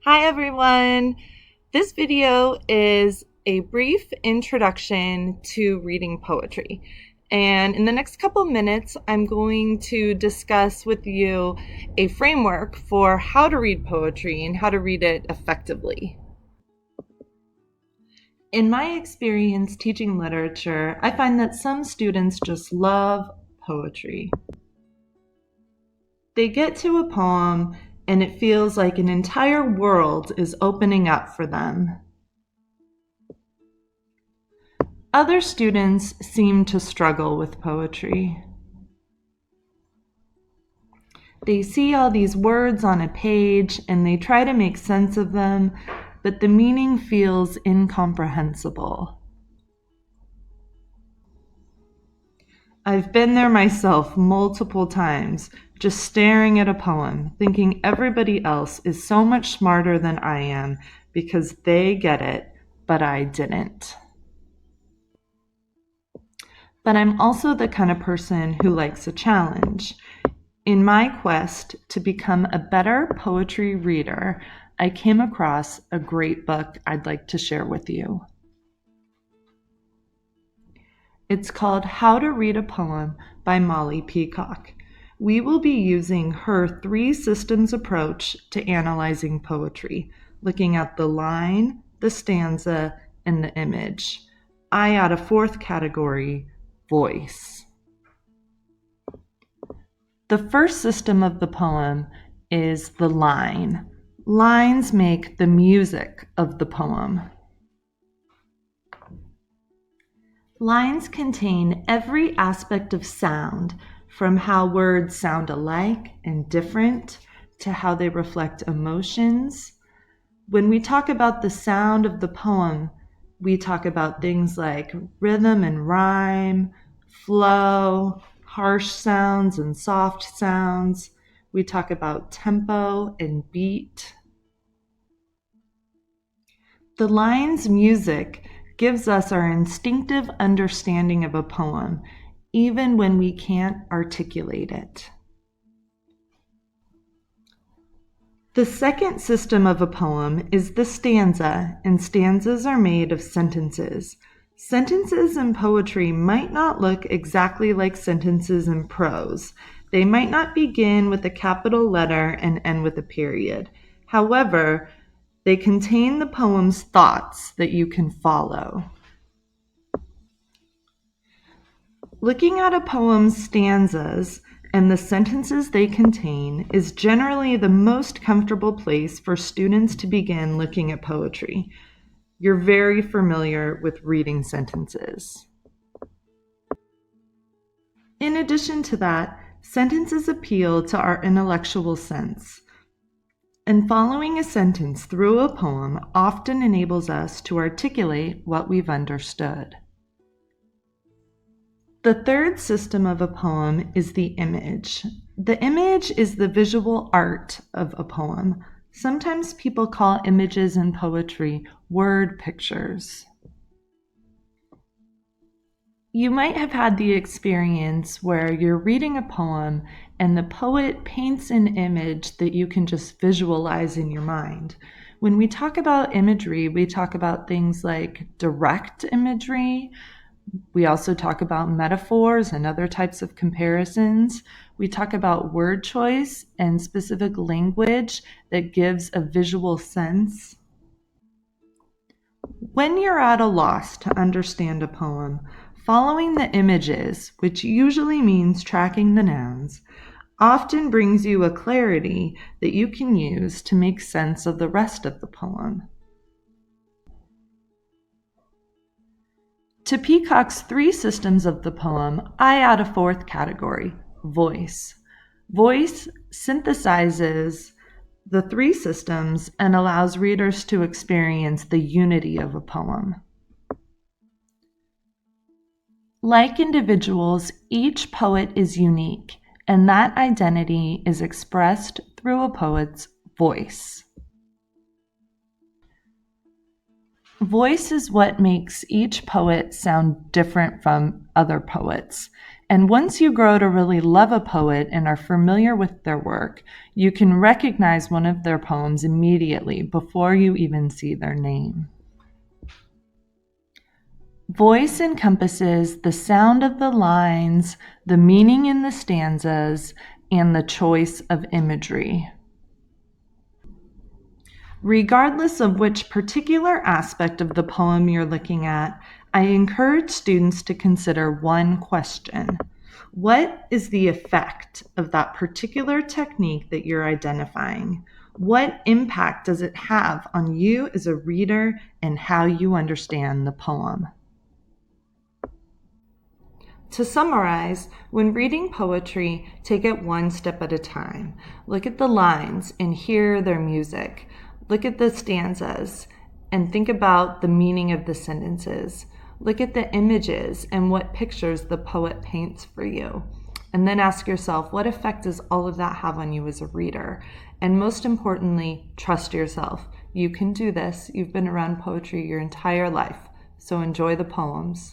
Hi everyone! This video is a brief introduction to reading poetry. And in the next couple minutes, I'm going to discuss with you a framework for how to read poetry and how to read it effectively. In my experience teaching literature, I find that some students just love poetry. They get to a poem and it feels like an entire world is opening up for them. Other students seem to struggle with poetry. They see all these words on a page and they try to make sense of them, but the meaning feels incomprehensible. I've been there myself multiple times, just staring at a poem, thinking everybody else is so much smarter than I am because they get it, but I didn't. But I'm also the kind of person who likes a challenge. In my quest to become a better poetry reader, I came across a great book I'd like to share with you. It's called How to Read a Poem by Molly Peacock. We will be using her 3 systems approach to analyzing poetry, looking at the line, the stanza, and the image. I add a 4th category, voice. The first system of the poem is the line. Lines make the music of the poem. Lines contain every aspect of sound, from how words sound alike and different to how they reflect emotions. When we talk about the sound of the poem, we talk about things like rhythm and rhyme, flow, harsh sounds and soft sounds. We talk about tempo and beat. The line's music gives us our instinctive understanding of a poem, even when we can't articulate it. The second system of a poem is the stanza, and stanzas are made of sentences. Sentences in poetry might not look exactly like sentences in prose. They might not begin with a capital letter and end with a period. However, they contain the poem's thoughts that you can follow. Looking at a poem's stanzas and the sentences they contain is generally the most comfortable place for students to begin looking at poetry. You're very familiar with reading sentences. In addition to that, sentences appeal to our intellectual sense. And following a sentence through a poem often enables us to articulate what we've understood. The third system of a poem is the image. The image is the visual art of a poem. Sometimes people call images in poetry word pictures. You might have had the experience where you're reading a poem and the poet paints an image that you can just visualize in your mind. When we talk about imagery, we talk about things like direct imagery. We also talk about metaphors and other types of comparisons. We talk about word choice and specific language that gives a visual sense. When you're at a loss to understand a poem, following the images, which usually means tracking the nouns, often brings you a clarity that you can use to make sense of the rest of the poem. To Peacock's 3 systems of the poem, I add a 4th category, voice. Voice synthesizes the 3 systems and allows readers to experience the unity of a poem. Like individuals, each poet is unique, and that identity is expressed through a poet's voice. Voice is what makes each poet sound different from other poets. And once you grow to really love a poet and are familiar with their work, you can recognize one of their poems immediately before you even see their name. Voice encompasses the sound of the lines, the meaning in the stanzas, and the choice of imagery. Regardless of which particular aspect of the poem you're looking at, I encourage students to consider one question. What is the effect of that particular technique that you're identifying? What impact does it have on you as a reader and how you understand the poem? To summarize, when reading poetry, take it one step at a time. Look at the lines and hear their music. Look at the stanzas and think about the meaning of the sentences. Look at the images and what pictures the poet paints for you. And then ask yourself, what effect does all of that have on you as a reader? And most importantly, trust yourself. You can do this. You've been around poetry your entire life, so enjoy the poems.